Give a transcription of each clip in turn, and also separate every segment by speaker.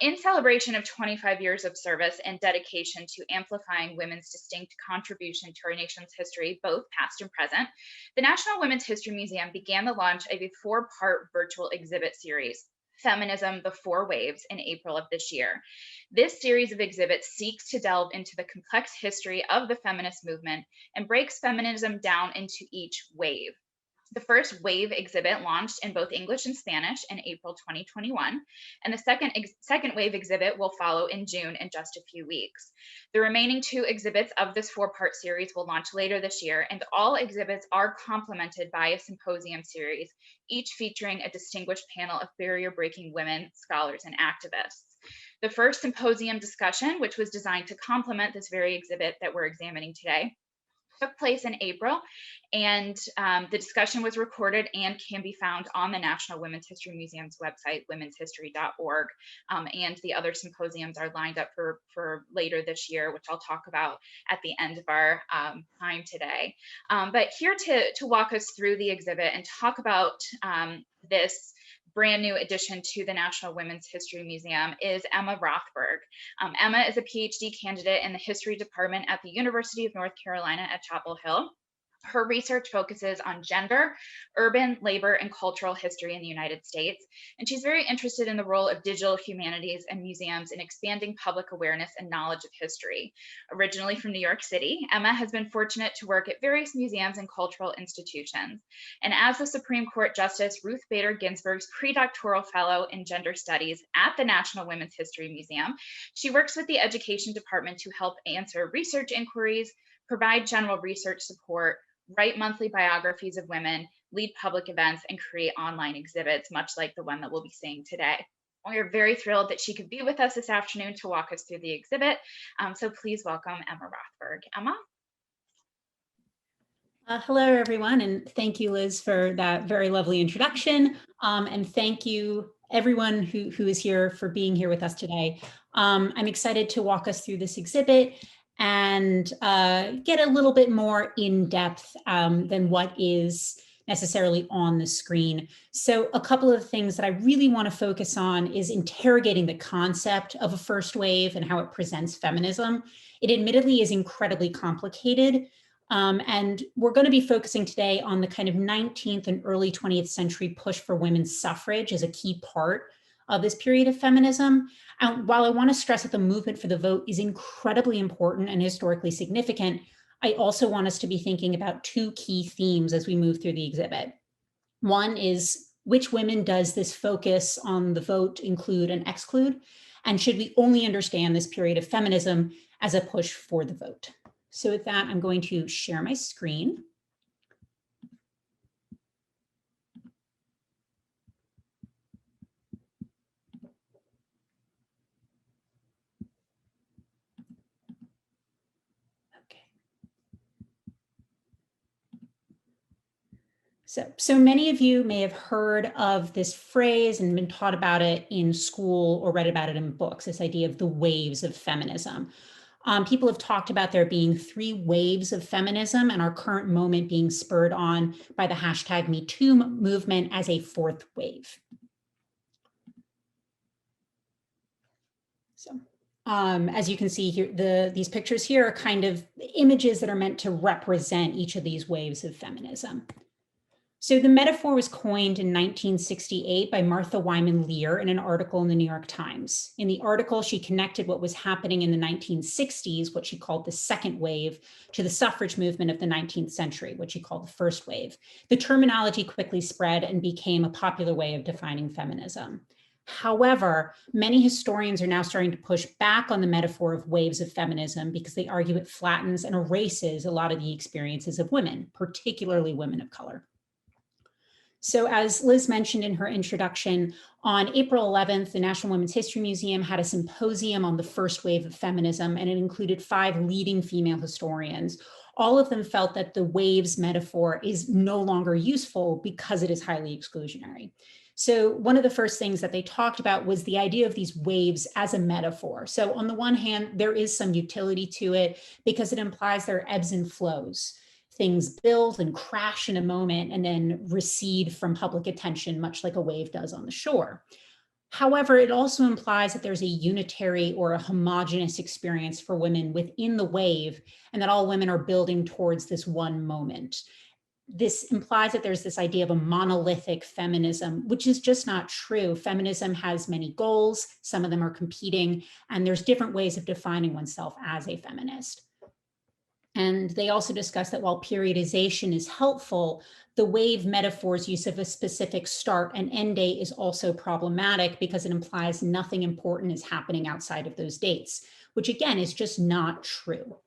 Speaker 1: In celebration of 25 years of service and dedication to amplifying women's distinct contribution to our nation's history, both past and present, the National Women's History Museum began the launch of a 4-part virtual exhibit series, Feminism, the Four Waves, in April of this year. This series of exhibits seeks to delve into the complex history of the feminist movement and breaks feminism down into each wave. The first wave exhibit launched in both English and Spanish in April 2021, and the second wave exhibit will follow in June in just a few weeks. The remaining 2 exhibits of this 4-part series will launch later this year, and all exhibits are complemented by a symposium series, each featuring a distinguished panel of barrier-breaking women, scholars, and activists. The first symposium discussion, which was designed to complement this very exhibit that we're examining today, took place in April, and the discussion was recorded and can be found on the National Women's History Museum's website, womenshistory.org, and the other symposiums are lined up for later this year, which I'll talk about at the end of our time today. But here to walk us through the exhibit and talk about this brand new addition to the National Women's History Museum is Emma Rothberg. Emma is a PhD candidate in the history department at the University of North Carolina at Chapel Hill. Her research focuses on gender, urban, labor, and cultural history in the United States, and she's very interested in the role of digital humanities and museums in expanding public awareness and knowledge of history. Originally from New York City, Emma has been fortunate to work at various museums and cultural institutions. And as the Supreme Court Justice Ruth Bader Ginsburg's predoctoral fellow in gender studies at the National Women's History Museum, she works with the Education Department to help answer research inquiries, provide general research support, write monthly biographies of women, lead public events, and create online exhibits, much like the one that we'll be seeing today. We are very thrilled that she could be with us this afternoon to walk us through the exhibit. So please welcome Emma Rothberg. Emma?
Speaker 2: Hello, everyone, and thank you, Liz, for that very lovely introduction. And thank you, everyone who is here, for being here with us today. I'm excited to walk us through this exhibit and get a little bit more in depth than what is necessarily on the screen. So a couple of things that I really want to focus on is interrogating the concept of a first wave and how it presents feminism. It admittedly is incredibly complicated. And we're going to be focusing today on the kind of 19th and early 20th century push for women's suffrage as a key part of this period of feminism. And while I want to stress that the movement for the vote is incredibly important and historically significant, I also want us to be thinking about 2 key themes as we move through the exhibit. One is, which women does this focus on the vote include and exclude? And should we only understand this period of feminism as a push for the vote? So with that, I'm going to share my screen. So many of you may have heard of this phrase and been taught about it in school or read about it in books, this idea of the waves of feminism. People have talked about there being 3 waves of feminism and our current moment being spurred on by the hashtag #MeToo movement as a 4th wave. So as you can see here, these pictures here are kind of images that are meant to represent each of these waves of feminism. So the metaphor was coined in 1968 by Martha Wyman Lear in an article in the New York Times. In the article, she connected what was happening in the 1960s, what she called the second wave, to the suffrage movement of the 19th century, what she called the first wave. The terminology quickly spread and became a popular way of defining feminism. However, many historians are now starting to push back on the metaphor of waves of feminism because they argue it flattens and erases a lot of the experiences of women, particularly women of color. So as Liz mentioned in her introduction, on April 11th, the National Women's History Museum had a symposium on the first wave of feminism, and it included 5 leading female historians. All of them felt that the waves metaphor is no longer useful because it is highly exclusionary. So one of the first things that they talked about was the idea of these waves as a metaphor. So on the one hand, there is some utility to it because it implies there are ebbs and flows. Things build and crash in a moment and then recede from public attention, much like a wave does on the shore. However, it also implies that there's a unitary or a homogenous experience for women within the wave, and that all women are building towards this one moment. This implies that there's this idea of a monolithic feminism, which is just not true. Feminism has many goals, some of them are competing, and there's different ways of defining oneself as a feminist. And they also discuss that while periodization is helpful, the wave metaphor's use of a specific start and end date is also problematic because it implies nothing important is happening outside of those dates, which again is just not true.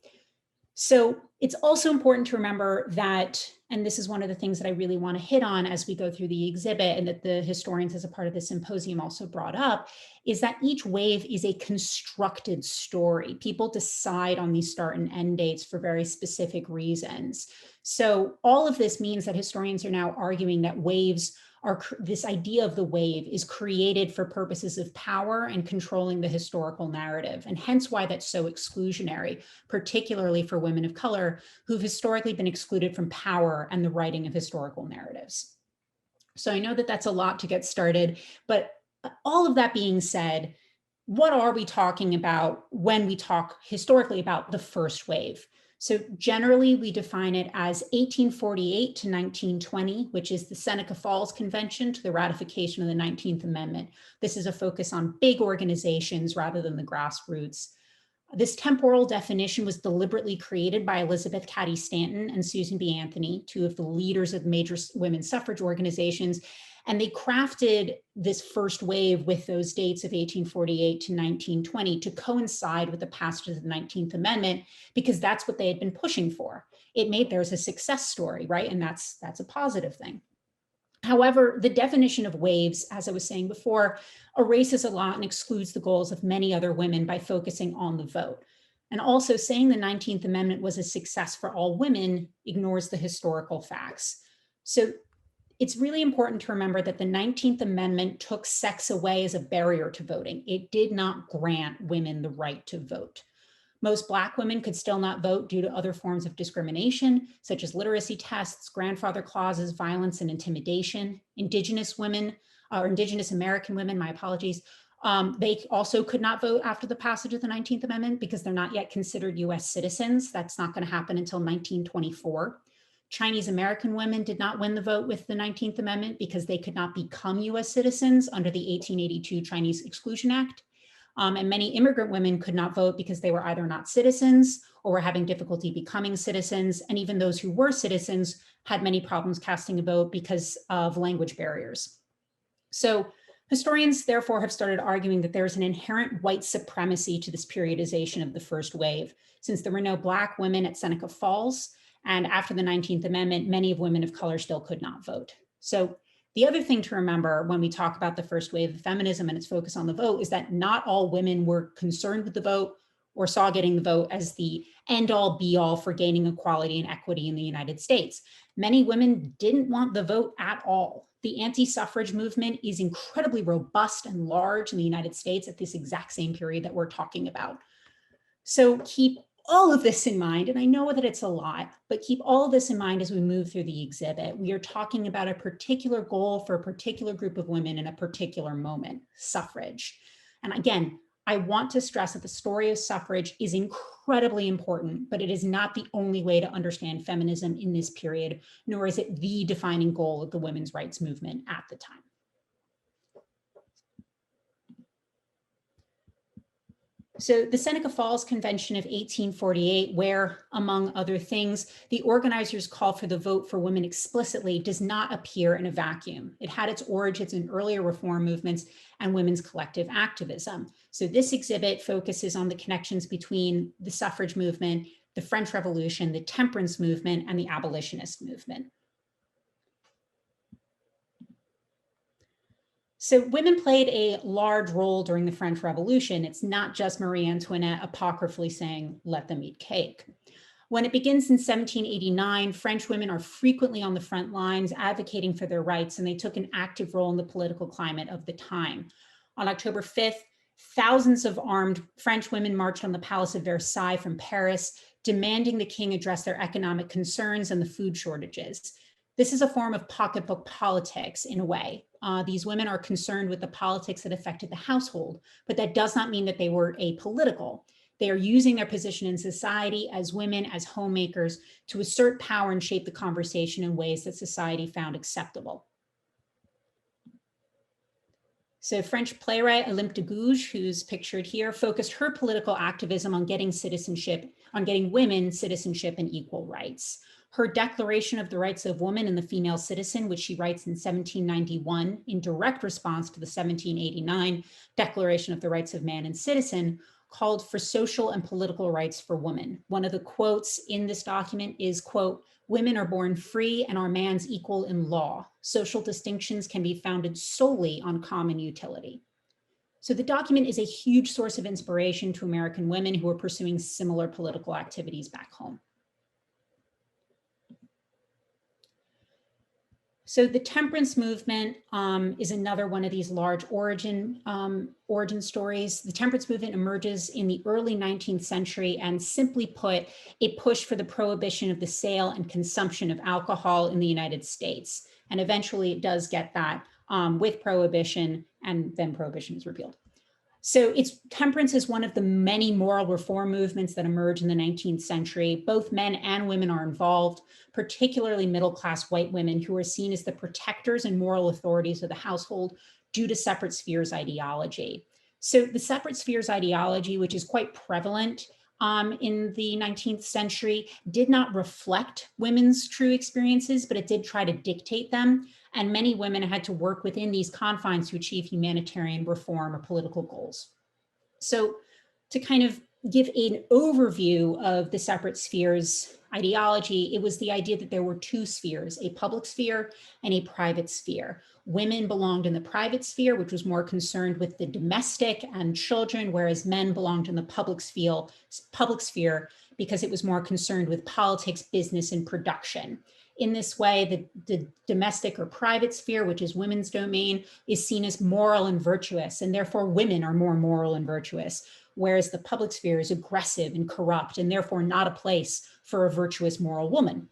Speaker 2: So it's also important to remember that, and this is one of the things that I really want to hit on as we go through the exhibit, and that the historians as a part of the symposium also brought up, is that each wave is a constructed story. People decide on these start and end dates for very specific reasons. So all of this means that historians are now arguing that waves are, this idea of the wave is created for purposes of power and controlling the historical narrative, and hence why that's so exclusionary, particularly for women of color who've historically been excluded from power and the writing of historical narratives. So I know that that's a lot to get started, but all of that being said, what are we talking about when we talk historically about the first wave? So generally, we define it as 1848 to 1920, which is the Seneca Falls Convention to the ratification of the 19th Amendment. This is a focus on big organizations rather than the grassroots. This temporal definition was deliberately created by Elizabeth Cady Stanton and Susan B. Anthony, two of the leaders of major women's suffrage organizations. And they crafted this first wave with those dates of 1848 to 1920 to coincide with the passage of the 19th Amendment, because that's what they had been pushing for. It made theirs a success story, right? And that's a positive thing. However, the definition of waves, as I was saying before, erases a lot and excludes the goals of many other women by focusing on the vote. And also saying the 19th Amendment was a success for all women ignores the historical facts. So it's really important to remember that the 19th Amendment took sex away as a barrier to voting. It did not grant women the right to vote. Most Black women could still not vote due to other forms of discrimination, such as literacy tests, grandfather clauses, violence, and intimidation. Indigenous women, or Indigenous American women, my apologies, they also could not vote after the passage of the 19th Amendment because they're not yet considered US citizens. That's not going to happen until 1924. Chinese American women did not win the vote with the 19th Amendment because they could not become US citizens under the 1882 Chinese Exclusion Act. And many immigrant women could not vote because they were either not citizens or were having difficulty becoming citizens. And even those who were citizens had many problems casting a vote because of language barriers. So historians therefore have started arguing that there's an inherent white supremacy to this periodization of the first wave, since there were no Black women at Seneca Falls. And after the 19th Amendment, many of women of color still could not vote. So the other thing to remember when we talk about the first wave of feminism and its focus on the vote is that not all women were concerned with the vote or saw getting the vote as the end all be all for gaining equality and equity in the United States. Many women didn't want the vote at all. The anti-suffrage movement is incredibly robust and large in the United States at this exact same period that we're talking about. So keep all of this in mind, and I know that it's a lot, but keep all of this in mind as we move through the exhibit. We are talking about a particular goal for a particular group of women in a particular moment, suffrage. And again, I want to stress that the story of suffrage is incredibly important, but it is not the only way to understand feminism in this period, nor is it the defining goal of the women's rights movement at the time. So the Seneca Falls Convention of 1848, where, among other things, the organizers called for the vote for women explicitly, does not appear in a vacuum. It had its origins in earlier reform movements and women's collective activism. So this exhibit focuses on the connections between the suffrage movement, the French Revolution, the Temperance Movement, and the Abolitionist Movement. So women played a large role during the French Revolution. It's not just Marie Antoinette apocryphally saying, let them eat cake. When it begins in 1789, French women are frequently on the front lines advocating for their rights, and they took an active role in the political climate of the time. On October 5th, thousands of armed French women marched on the Palace of Versailles from Paris, demanding the king address their economic concerns and the food shortages. This is a form of pocketbook politics in a way. These women are concerned with the politics that affected the household, but that does not mean that they were apolitical. They are using their position in society as women, as homemakers, to assert power and shape the conversation in ways that society found acceptable. So French playwright Olympe de Gouges, who's pictured here, focused her political activism on getting citizenship, on getting women citizenship and equal rights. Her Declaration of the Rights of Woman and the Female Citizen, which she writes in 1791 in direct response to the 1789 Declaration of the Rights of Man and Citizen, called for social and political rights for women. One of the quotes in this document is, quote, "Women are born free and are man's equal in law. Social distinctions can be founded solely on common utility." So the document is a huge source of inspiration to American women who are pursuing similar political activities back home. So the temperance movement is another one of these large origin stories. The temperance movement emerges in the early 19th century and, simply put, it pushed for the prohibition of the sale and consumption of alcohol in the United States. And eventually it does get that with prohibition, and then prohibition is repealed. So temperance is one of the many moral reform movements that emerge in the 19th century. Both men and women are involved, particularly middle-class white women who are seen as the protectors and moral authorities of the household due to separate spheres ideology. So the separate spheres ideology, which is quite prevalent in the 19th century, did not reflect women's true experiences, but it did try to dictate them. And many women had to work within these confines to achieve humanitarian reform or political goals. So to kind of give an overview of the separate spheres ideology, it was the idea that there were two spheres, a public sphere and a private sphere. Women belonged in the private sphere, which was more concerned with the domestic and children, whereas men belonged in the public sphere because it was more concerned with politics, business, and production. In this way, the domestic or private sphere, which is women's domain, is seen as moral and virtuous, and therefore women are more moral and virtuous, whereas the public sphere is aggressive and corrupt, and therefore not a place for a virtuous moral woman.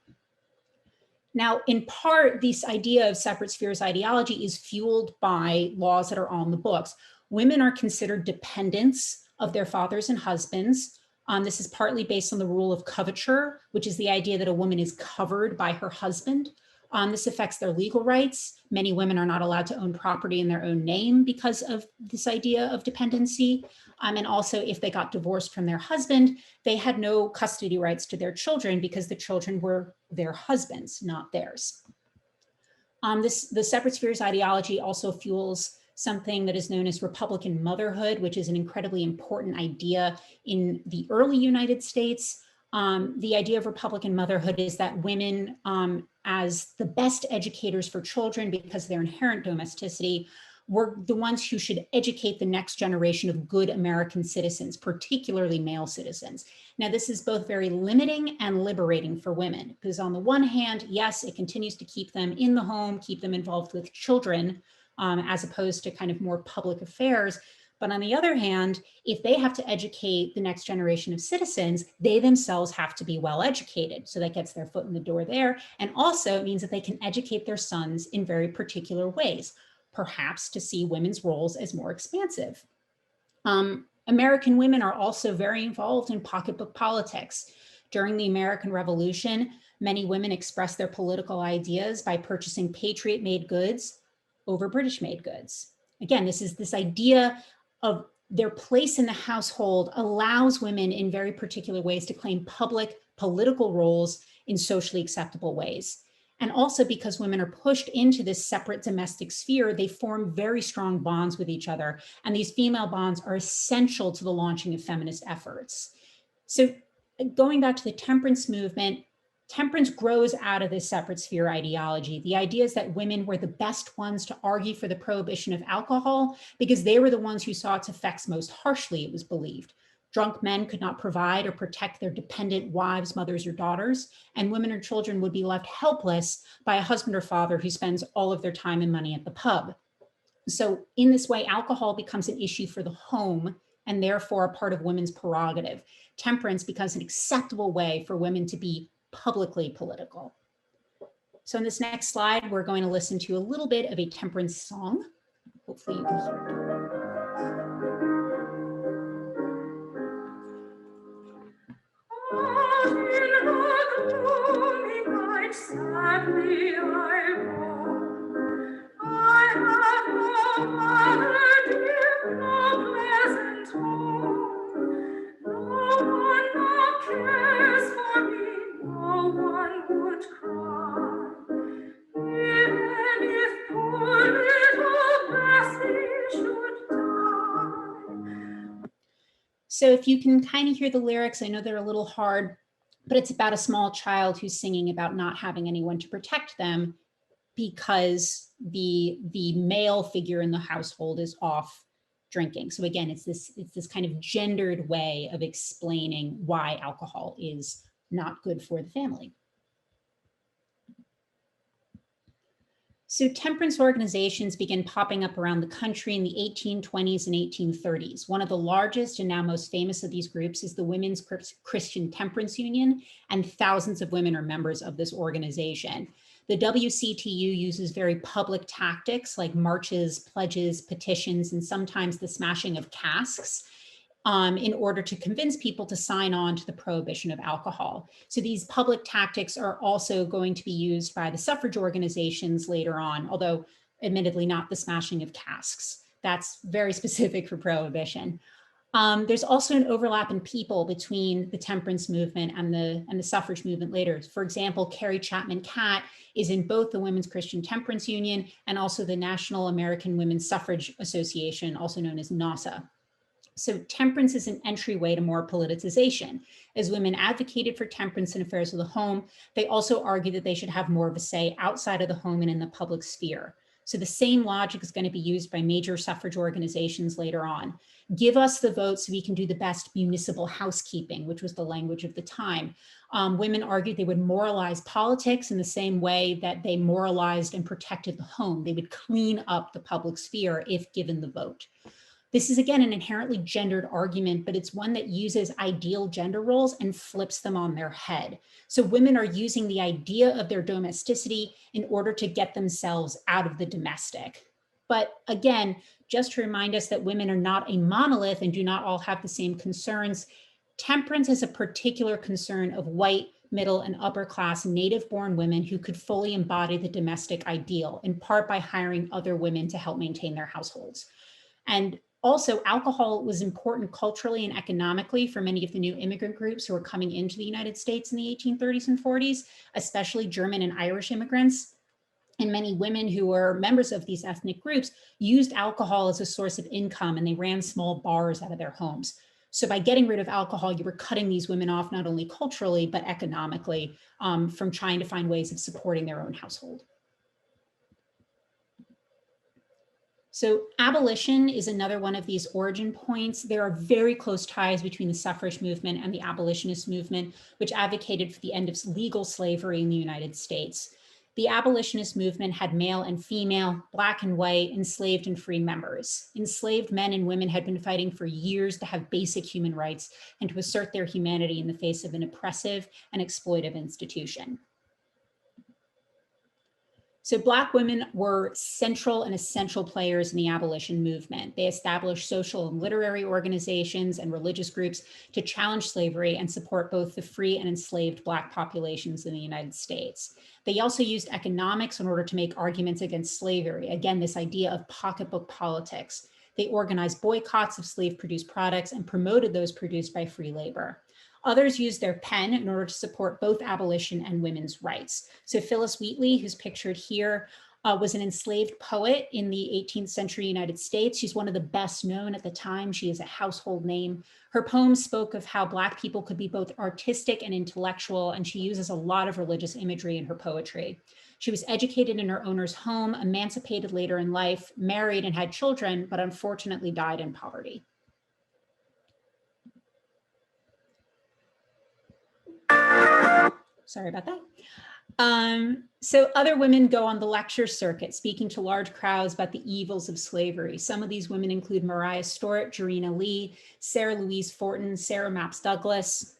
Speaker 2: Now, in part, this idea of separate spheres ideology is fueled by laws that are on the books. Women are considered dependents of their fathers and husbands. This is partly based on the rule of coverture, which is the idea that a woman is covered by her husband. This affects their legal rights. Many women are not allowed to own property in their own name because of this idea of dependency. And also, if they got divorced from their husband, they had no custody rights to their children because the children were their husbands, not theirs. The separate spheres ideology also fuels something that is known as Republican motherhood, which is an incredibly important idea in the early United States. The idea of Republican motherhood is that women, as the best educators for children because of their inherent domesticity, were the ones who should educate the next generation of good American citizens, particularly male citizens. Now, this is both very limiting and liberating for women, because on the one hand, yes, it continues to keep them in the home, keep them involved with children, as opposed to kind of more public affairs. But on the other hand, if they have to educate the next generation of citizens, they themselves have to be well educated. So that gets their foot in the door there. And also it means that they can educate their sons in very particular ways, perhaps to see women's roles as more expansive. American women are also very involved in pocketbook politics. During the American Revolution, many women expressed their political ideas by purchasing Patriot-made goods over British-made goods. Again, this idea of their place in the household allows women in very particular ways to claim public political roles in socially acceptable ways. And also because women are pushed into this separate domestic sphere, they form very strong bonds with each other. And these female bonds are essential to the launching of feminist efforts. So going back to the temperance movement, temperance grows out of this separate sphere ideology. The idea is that women were the best ones to argue for the prohibition of alcohol because they were the ones who saw its effects most harshly, it was believed. Drunk men could not provide or protect their dependent wives, mothers, or daughters, and women or children would be left helpless by a husband or father who spends all of their time and money at the pub. So in this way, alcohol becomes an issue for the home and therefore a part of women's prerogative. Temperance becomes an acceptable way for women to be publicly political. So in this next slide, we're going to listen to a little bit of a temperance song. Hopefully you can hear it.
Speaker 3: Sadly I roam. I have no mother dear, no pleasant home. No one now cares for me, no one would cry. Even if poor little Bessie should die. So if you can kind of hear the lyrics, I know they're a little hard, but it's about a small child who's singing about not having anyone to protect them because the male figure in the household is off drinking. So again, it's this kind of gendered way of explaining why alcohol is not good for the family. So temperance organizations began popping up around the country in the 1820s and 1830s. One of the largest and now most famous of these groups is the Women's Christian Temperance Union, and thousands of women are members of this organization. The WCTU uses very public tactics like marches, pledges, petitions, and sometimes the smashing of casks in order to convince people to sign on to the prohibition of alcohol. So these public tactics are also going to be used by the suffrage organizations later on, although admittedly not the smashing of casks. That's very specific for prohibition. There's also an overlap in people between the temperance movement and the suffrage movement later. For example, Carrie Chapman Catt is in both the Women's Christian Temperance Union and also the National American Women's Suffrage Association, also known as NAWSA. So temperance is an entryway to more politicization. As women advocated for temperance in affairs of the home, they also argued that they should have more of a say outside of the home and in the public sphere. So the same logic is going to be used by major suffrage organizations later on. Give us the vote so we can do the best municipal housekeeping, which was the language of the time. Women argued they would moralize politics in the same way that they moralized and protected the home. They would clean up the public sphere if given the vote. This is, again, an inherently gendered argument, but it's one that uses ideal gender roles and flips them on their head. So women are using the idea of their domesticity in order to get themselves out of the domestic. But again, just to remind us that women are not a monolith and do not all have the same concerns, temperance is a particular concern of white, middle, and upper class native-born women who could fully embody the domestic ideal, in part by hiring other women to help maintain their households. And also, alcohol was important culturally and economically for many of the new immigrant groups who were coming into the United States in the 1830s and 40s, especially German and Irish immigrants. And many women who were members of these ethnic groups used alcohol as a source of income, and they ran small bars out of their homes. So by getting rid of alcohol, you were cutting these women off not only culturally, but economically from trying to find ways of supporting their own household. So abolition is another one of these origin points. There are very close ties between the suffrage movement and the abolitionist movement, which advocated for the end of legal slavery in the United States. The abolitionist movement had male and female, Black and white, enslaved and free members. Enslaved men and women had been fighting for years to have basic human rights and to assert their humanity in the face of an oppressive and exploitive institution. So Black women were central and essential players in the abolition movement. They established social and literary organizations and religious groups to challenge slavery and support both the free and enslaved Black populations in the United States. They also used economics in order to make arguments against slavery. Again, this idea of pocketbook politics. They organized boycotts of slave-produced products and promoted those produced by free labor. Others used their pen in order to support both abolition and women's rights. So Phyllis Wheatley, who's pictured here, was an enslaved poet in the 18th century United States. She's one of the best known at the time. She is a household name. Her poems spoke of how Black people could be both artistic and intellectual, and she uses a lot of religious imagery in her poetry. She was educated in her owner's home, emancipated later in life, married and had children, but unfortunately died in poverty. Sorry about that. So other women go on the lecture circuit, speaking to large crowds about the evils of slavery. Some of these women include Mariah Stewart, Jarena Lee, Sarah Louise Fortin, Sarah Mapps Douglas,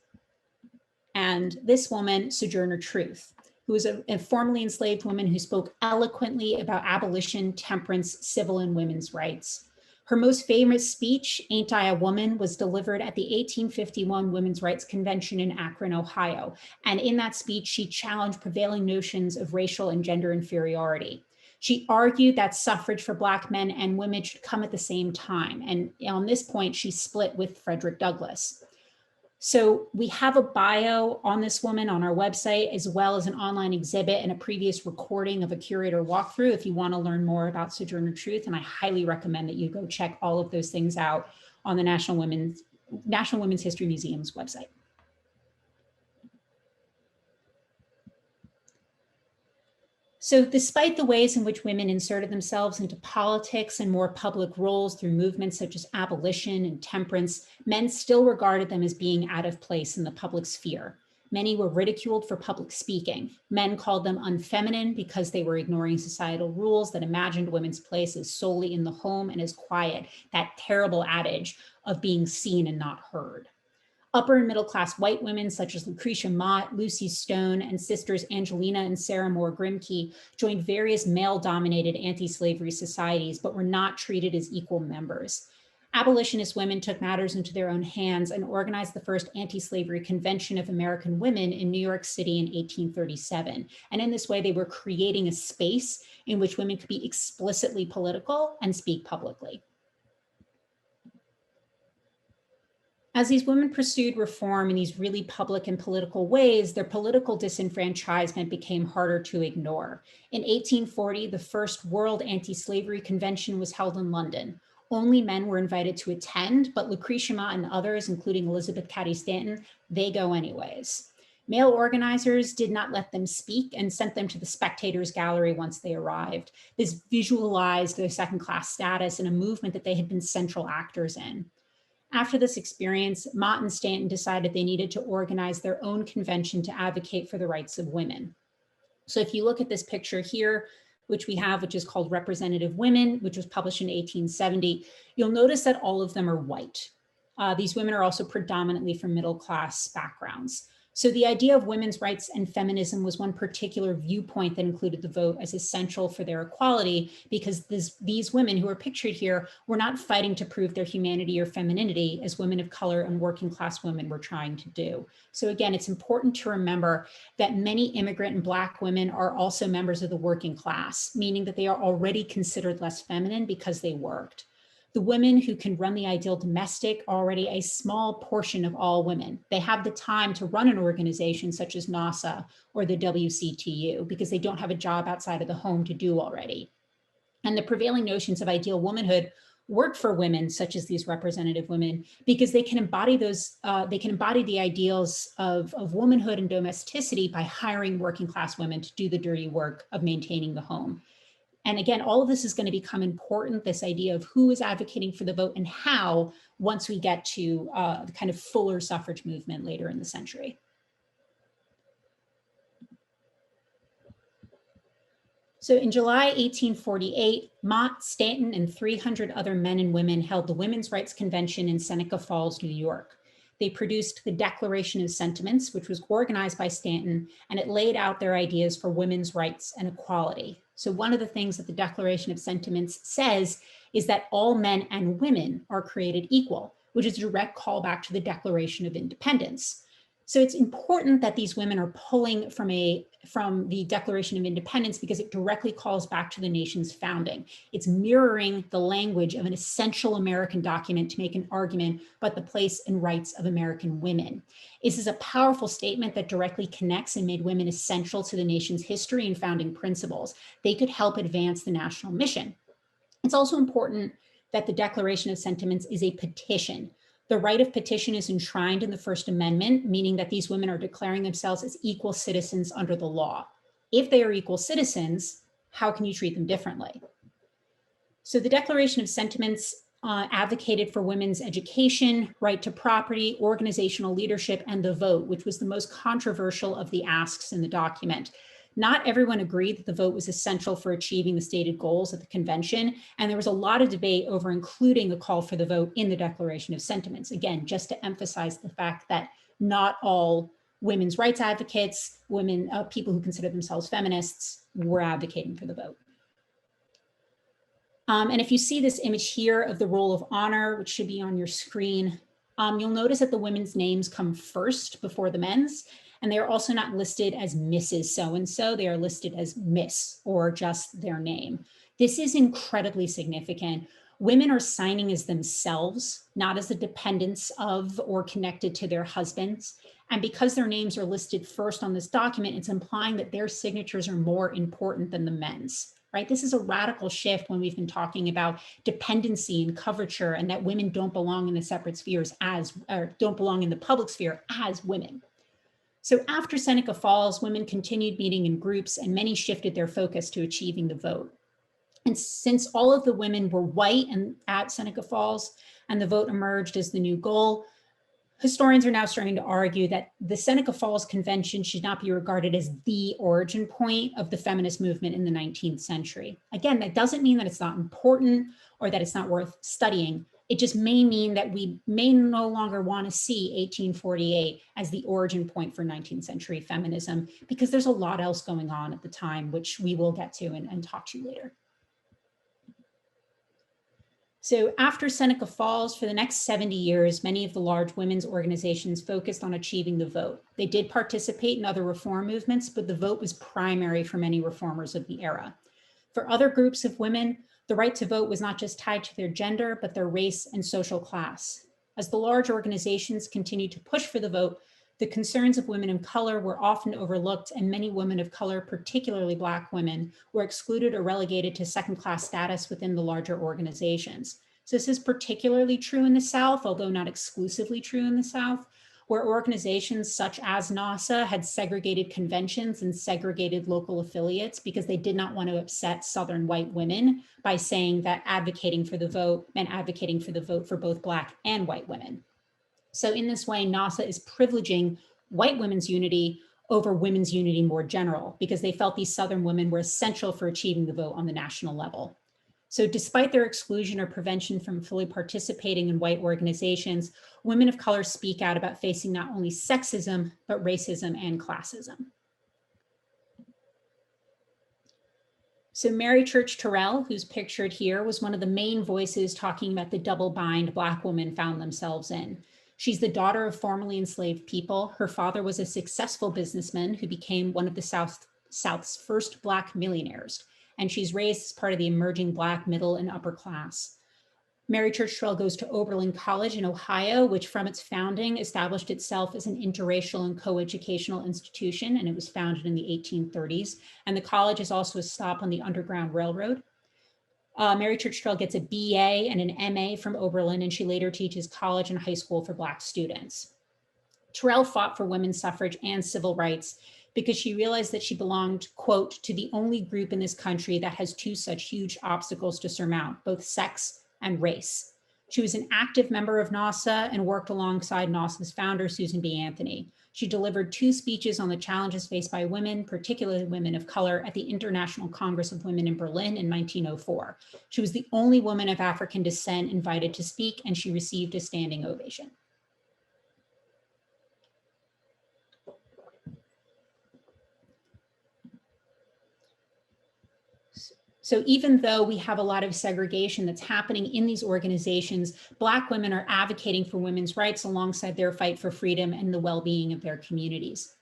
Speaker 3: and this woman, Sojourner Truth.
Speaker 2: who was a formerly enslaved woman who spoke eloquently about abolition, temperance, civil and women's rights. Her most famous speech, Ain't I a Woman, was delivered at the 1851 Women's Rights Convention in Akron, Ohio. And in that speech, she challenged prevailing notions of racial and gender inferiority. She argued that suffrage for Black men and women should come at the same time. And on this point, she split with Frederick Douglass. So we have a bio on this woman on our website, as well as an online exhibit and a previous recording of a curator walkthrough if you want to learn more about Sojourner Truth. And I highly recommend that you go check all of those things out on the National Women's History Museum's website. So despite the ways in which women inserted themselves into politics and more public roles through movements such as abolition and temperance, men still regarded them as being out of place in the public sphere. Many were ridiculed for public speaking. Men called them unfeminine because they were ignoring societal rules that imagined women's place as solely in the home and as quiet, that terrible adage of being seen and not heard. Upper and middle class white women such as Lucretia Mott, Lucy Stone, and sisters Angelina and Sarah Moore Grimke joined various male-dominated anti-slavery societies, but were not treated as equal members. Abolitionist women took matters into their own hands and organized the first anti-slavery convention of American women in New York City in 1837. And in this way, they were creating a space in which women could be explicitly political and speak publicly. As these women pursued reform in these really public and political ways, their political disenfranchisement became harder to ignore. In 1840, the first World Anti-Slavery Convention was held in London. Only men were invited to attend, but Lucretia Mott and others, including Elizabeth Cady Stanton, they go anyways. Male organizers did not let them speak and sent them to the spectators gallery once they arrived. This visualized their second-class status in a movement that they had been central actors in. After this experience, Mott and Stanton decided they needed to organize their own convention to advocate for the rights of women. So if you look at this picture here, which we have, which is called Representative Women, which was published in 1870, you'll notice that all of them are white. These women are also predominantly from middle-class backgrounds. So the idea of women's rights and feminism was one particular viewpoint that included the vote as essential for their equality, because these women who are pictured here were not fighting to prove their humanity or femininity as women of color and working class women were trying to do. So again, it's important to remember that many immigrant and Black women are also members of the working class, meaning that they are already considered less feminine because they worked. The women who can run the ideal domestic are already a small portion of all women. They have the time to run an organization such as NASA or the WCTU because they don't have a job outside of the home to do already. And the prevailing notions of ideal womanhood work for women such as these representative women because they can embody the ideals of womanhood and domesticity by hiring working class women to do the dirty work of maintaining the home. And again, all of this is going to become important, this idea of who is advocating for the vote and how, once we get to the kind of fuller suffrage movement later in the century. So in July 1848, Mott, Stanton, and 300 other men and women held the Women's Rights Convention in Seneca Falls, New York. They produced the Declaration of Sentiments, which was organized by Stanton, and it laid out their ideas for women's rights and equality. So one of the things that the Declaration of Sentiments says is that all men and women are created equal, which is a direct callback to the Declaration of Independence. So it's important that these women are pulling from the Declaration of Independence because it directly calls back to the nation's founding. It's mirroring the language of an essential American document to make an argument about the place and rights of American women. This is a powerful statement that directly connects and made women essential to the nation's history and founding principles. They could help advance the national mission. It's also important that the Declaration of Sentiments is a petition. The right of petition is enshrined in the First Amendment, meaning that these women are declaring themselves as equal citizens under the law. If they are equal citizens, how can you treat them differently? So the Declaration of Sentiments advocated for women's education, right to property, organizational leadership, and the vote, which was the most controversial of the asks in the document. Not everyone agreed that the vote was essential for achieving the stated goals of the convention, and there was a lot of debate over including a call for the vote in the Declaration of Sentiments. Again, just to emphasize the fact that not all women's rights advocates, women, people who consider themselves feminists, were advocating for the vote. And if you see this image here of the roll of honor, which should be on your screen, you'll notice that the women's names come first before the men's, and they are also not listed as Mrs. So-and-so, they are listed as Miss or just their name. This is incredibly significant. Women are signing as themselves, not as the dependents of or connected to their husbands. And because their names are listed first on this document, it's implying that their signatures are more important than the men's. Right? This is a radical shift when we've been talking about dependency and coverture and that women don't belong in the separate spheres or don't belong in the public sphere as women. So after Seneca Falls, women continued meeting in groups and many shifted their focus to achieving the vote. And since all of the women were white and at Seneca Falls and the vote emerged as the new goal, historians are now starting to argue that the Seneca Falls Convention should not be regarded as the origin point of the feminist movement in the 19th century. Again, that doesn't mean that it's not important or that it's not worth studying. It just may mean that we may no longer want to see 1848 as the origin point for 19th century feminism, because there's a lot else going on at the time, which we will get to and talk to you later. So after Seneca Falls, for the next 70 years, many of the large women's organizations focused on achieving the vote. They did participate in other reform movements, but the vote was primary for many reformers of the era. For other groups of women, the right to vote was not just tied to their gender, but their race and social class. As the large organizations continued to push for the vote, the concerns of women of color were often overlooked, and many women of color, particularly Black women, were excluded or relegated to second-class status within the larger organizations. So this is particularly true in the South, although not exclusively true in the South, where organizations such as NASA had segregated conventions and segregated local affiliates because they did not want to upset Southern white women by saying that advocating for the vote meant advocating for the vote for both Black and white women. So in this way, NASA is privileging white women's unity over women's unity more general, because they felt these Southern women were essential for achieving the vote on the national level. So despite their exclusion or prevention from fully participating in white organizations, women of color speak out about facing not only sexism, but racism and classism. So Mary Church Tyrell, who's pictured here, was one of the main voices talking about the double bind Black women found themselves in. She's the daughter of formerly enslaved people. Her father was a successful businessman who became one of the South's first Black millionaires, and she's raised as part of the emerging Black middle and upper class. Mary Church Tyrell goes to Oberlin College in Ohio, which from its founding established itself as an interracial and coeducational institution, and it was founded in the 1830s. And the college is also a stop on the Underground Railroad. Mary Church Tyrell gets a BA and an MA from Oberlin, and she later teaches college and high school for Black students. Tyrell fought for women's suffrage and civil rights because she realized that she belonged, quote, to the only group in this country that has two such huge obstacles to surmount, both sex and race. She was an active member of NASA and worked alongside NASA's founder, Susan B. Anthony. She delivered 2 speeches on the challenges faced by women, particularly women of color, at the International Congress of Women in Berlin in 1904. She was the only woman of African descent invited to speak, and she received a standing ovation. So even though we have a lot of segregation that's happening in these organizations, Black women are advocating for women's rights alongside their fight for freedom and the well-being of their communities.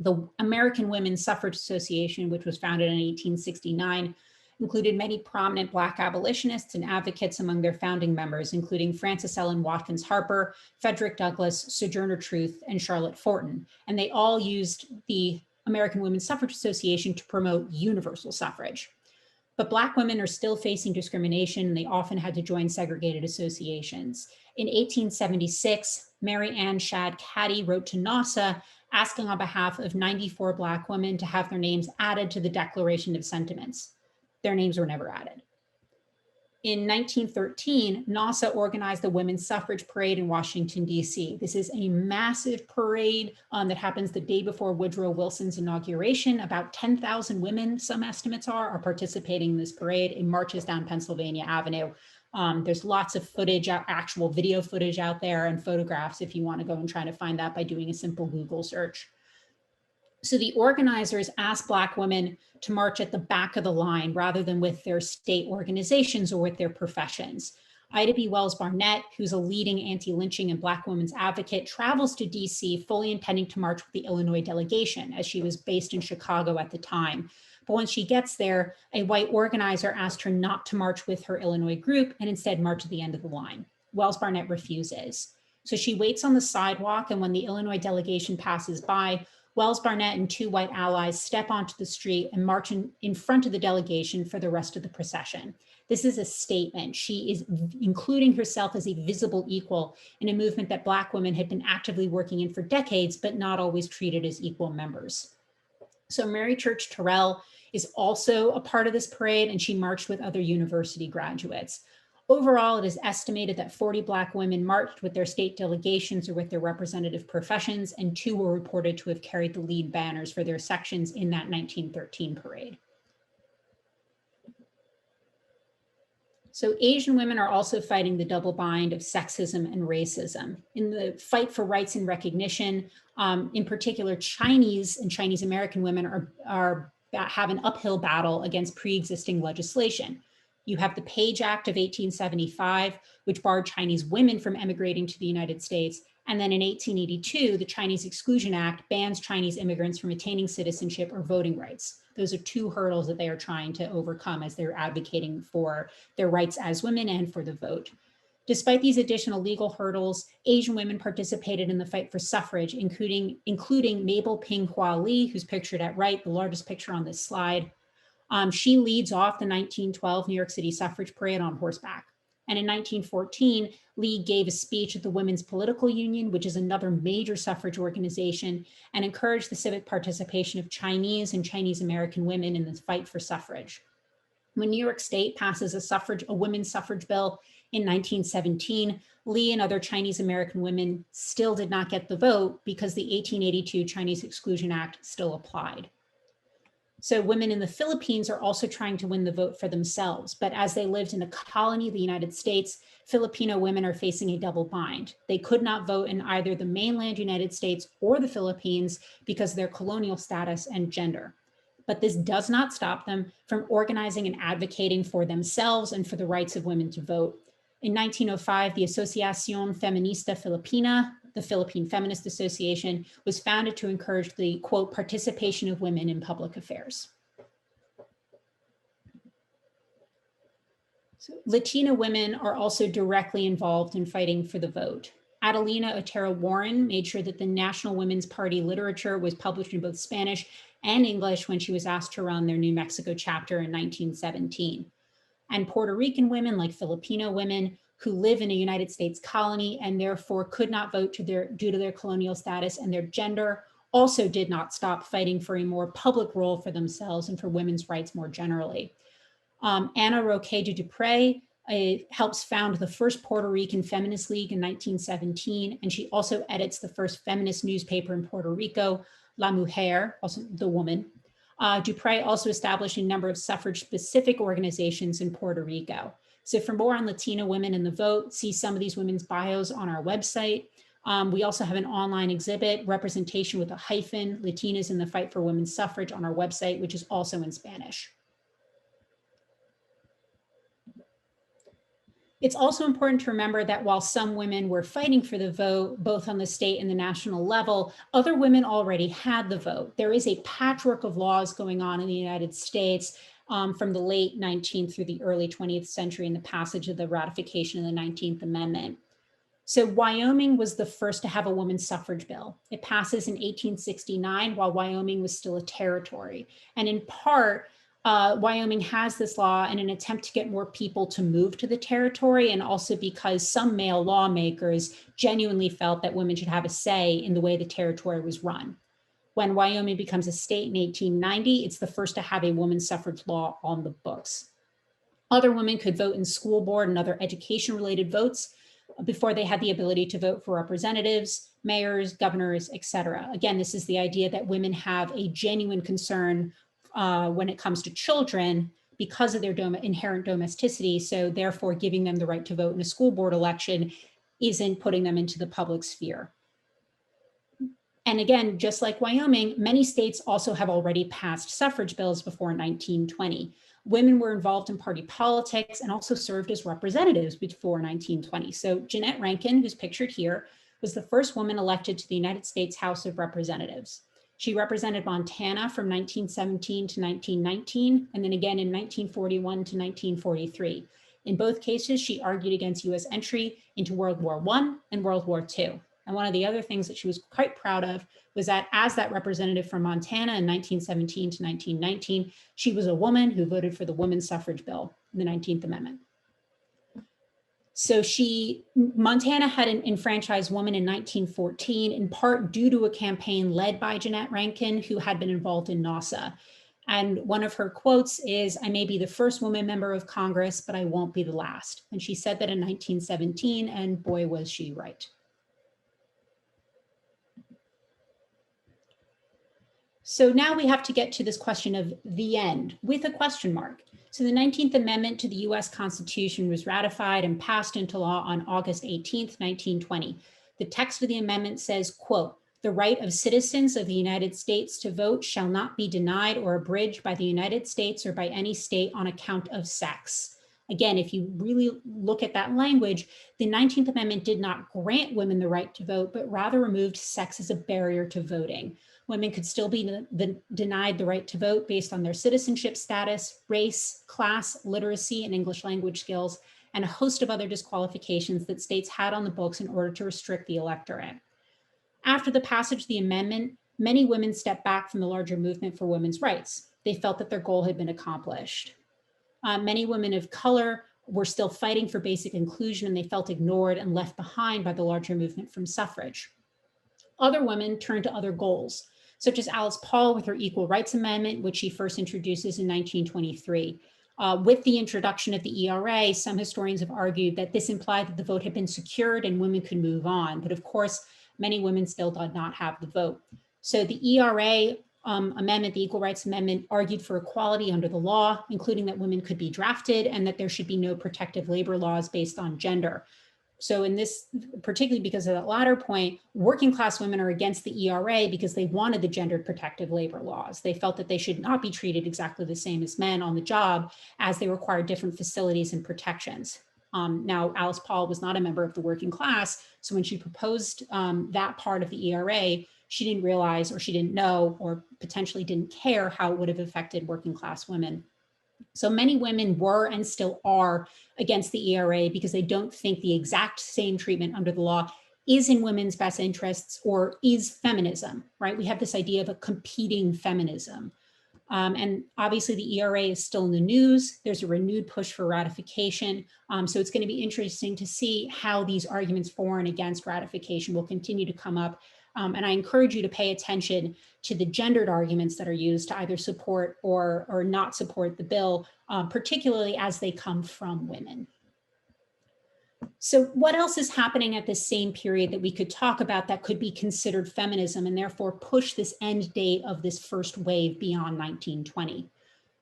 Speaker 2: The American Women's Suffrage Association, which was founded in 1869, included many prominent Black abolitionists and advocates among their founding members, including Frances Ellen Watkins Harper, Frederick Douglass, Sojourner Truth, and Charlotte Forten. And they all used the American Women's Suffrage Association to promote universal suffrage. But Black women are still facing discrimination, and they often had to join segregated associations. In 1876, Mary Ann Shadd Caddy wrote to NASA asking on behalf of 94 Black women to have their names added to the Declaration of Sentiments. Their names were never added. In 1913, NASA organized the Women's Suffrage Parade in Washington, D.C. This is a massive parade that happens the day before Woodrow Wilson's inauguration. About 10,000 women, some estimates are participating in this parade. It marches down Pennsylvania Avenue. There's lots of footage, actual video footage out there, and photographs if you want to go and try to find that by doing a simple Google search. So the organizers asked Black women to march at the back of the line rather than with their state organizations or with their professions. Ida B. Wells Barnett, who's a leading anti-lynching and Black women's advocate, travels to DC fully intending to march with the Illinois delegation, as she was based in Chicago at the time. But when she gets there, a white organizer asked her not to march with her Illinois group and instead march at the end of the line. Wells Barnett refuses. So she waits on the sidewalk, and when the Illinois delegation passes by, Wells Barnett and two white allies step onto the street and march in front of the delegation for the rest of the procession. This is a statement. She is including herself as a visible equal in a movement that Black women had been actively working in for decades, but not always treated as equal members. So Mary Church Tyrell is also a part of this parade, and she marched with other university graduates. Overall, it is estimated that 40 Black women marched with their state delegations or with their representative professions, and 2 were reported to have carried the lead banners for their sections in that 1913 parade. So Asian women are also fighting the double bind of sexism and racism. In the fight for rights and recognition, in particular, Chinese and Chinese American women have an uphill battle against pre-existing legislation. You have the Page Act of 1875, which barred Chinese women from emigrating to the United States. And then in 1882, the Chinese Exclusion Act bans Chinese immigrants from attaining citizenship or voting rights. Those are 2 hurdles that they are trying to overcome as they're advocating for their rights as women and for the vote. Despite these additional legal hurdles, Asian women participated in the fight for suffrage, including Mabel Ping Hua Lee, who's pictured at right, the largest picture on this slide. She leads off the 1912 New York City suffrage parade on horseback. And in 1914, Lee gave a speech at the Women's Political Union, which is another major suffrage organization, and encouraged the civic participation of Chinese and Chinese American women in the fight for suffrage. When New York State passes a women's suffrage bill in 1917, Lee and other Chinese American women still did not get the vote because the 1882 Chinese Exclusion Act still applied. So women in the Philippines are also trying to win the vote for themselves, but as they lived in a colony of the United States, Filipino women are facing a double bind. They could not vote in either the mainland United States or the Philippines because of their colonial status and gender. But this does not stop them from organizing and advocating for themselves and for the rights of women to vote. In 1905, the Asociación Feminista Filipina, the Philippine Feminist Association, was founded to encourage the, quote, participation of women in public affairs. So Latina women are also directly involved in fighting for the vote. Adelina Otero Warren made sure that the National Women's Party literature was published in both Spanish and English when she was asked to run their New Mexico chapter in 1917. And Puerto Rican women, like Filipino women, who live in a United States colony and therefore could not vote due to their colonial status and their gender, also did not stop fighting for a more public role for themselves and for women's rights more generally. Ana Roque de Dupré helps found the first Puerto Rican Feminist League in 1917, and she also edits the first feminist newspaper in Puerto Rico, La Mujer, also the woman. Dupré also established a number of suffrage-specific organizations in Puerto Rico. So for more on Latina women in the vote, see some of these women's bios on our website. We also have an online exhibit, Representation with a Hyphen, Latinas in the Fight for Women's Suffrage, on our website, which is also in Spanish. It's also important to remember that while some women were fighting for the vote, both on the state and the national level, other women already had the vote. There is a patchwork of laws going on in the United States from the late 19th through the early 20th century and the passage of the ratification of the 19th Amendment. So Wyoming was the first to have a women's suffrage bill. It passes in 1869 while Wyoming was still a territory. And in part, Wyoming has this law in an attempt to get more people to move to the territory, and also because some male lawmakers genuinely felt that women should have a say in the way the territory was run. When Wyoming becomes a state in 1890, it's the first to have a women's suffrage law on the books. Other women could vote in school board and other education-related votes before they had the ability to vote for representatives, mayors, governors, etc. Again, this is the idea that women have a genuine concern when it comes to children because of their inherent domesticity. So therefore, giving them the right to vote in a school board election isn't putting them into the public sphere. And again, just like Wyoming, many states also have already passed suffrage bills before 1920. Women were involved in party politics and also served as representatives before 1920. So Jeannette Rankin, who's pictured here, was the first woman elected to the United States House of Representatives. She represented Montana from 1917 to 1919, and then again in 1941 to 1943. In both cases, she argued against US entry into World War I and World War II. And one of the other things that she was quite proud of was that as that representative from Montana in 1917 to 1919, she was a woman who voted for the women's suffrage bill, the 19th Amendment. So Montana had an enfranchised woman in 1914, in part due to a campaign led by Jeannette Rankin, who had been involved in NASA. And one of her quotes is, "I may be the first woman member of Congress, but I won't be the last." And she said that in 1917, and boy, was she right. So now we have to get to this question of the end with a question mark. So the 19th Amendment to the US Constitution was ratified and passed into law on August 18th, 1920. The text of the amendment says, quote, "The right of citizens of the United States to vote shall not be denied or abridged by the United States or by any state on account of sex." Again, if you really look at that language, the 19th Amendment did not grant women the right to vote, but rather removed sex as a barrier to voting. Women could still be denied the right to vote based on their citizenship status, race, class, literacy, and English language skills, and a host of other disqualifications that states had on the books in order to restrict the electorate. After the passage of the amendment, many women stepped back from the larger movement for women's rights. They felt that their goal had been accomplished. Many women of color were still fighting for basic inclusion, and they felt ignored and left behind by the larger movement from suffrage. Other women turned to other goals, such as Alice Paul with her Equal Rights Amendment, which she first introduces in 1923. With the introduction of the ERA, some historians have argued that this implied that the vote had been secured and women could move on. But of course, many women still did not have the vote. So the ERA amendment, the Equal Rights Amendment, argued for equality under the law, including that women could be drafted and that there should be no protective labor laws based on gender. So in this, particularly because of that latter point, working class women are against the ERA because they wanted the gendered protective labor laws. They felt that they should not be treated exactly the same as men on the job, as they required different facilities and protections. Now, Alice Paul was not a member of the working class, so when she proposed that part of the ERA, she didn't realize, or she didn't know, or potentially didn't care how it would have affected working class women. So many women were and still are against the ERA because they don't think the exact same treatment under the law is in women's best interests or is feminism, right? We have this idea of a competing feminism. And obviously the ERA is still in the news. There's a renewed push for ratification. So it's going to be interesting to see how these arguments for and against ratification will continue to come up. And I encourage you to pay attention to the gendered arguments that are used to either support or not support the bill, particularly as they come from women. So what else is happening at this same period that we could talk about that could be considered feminism and therefore push this end date of this first wave beyond 1920?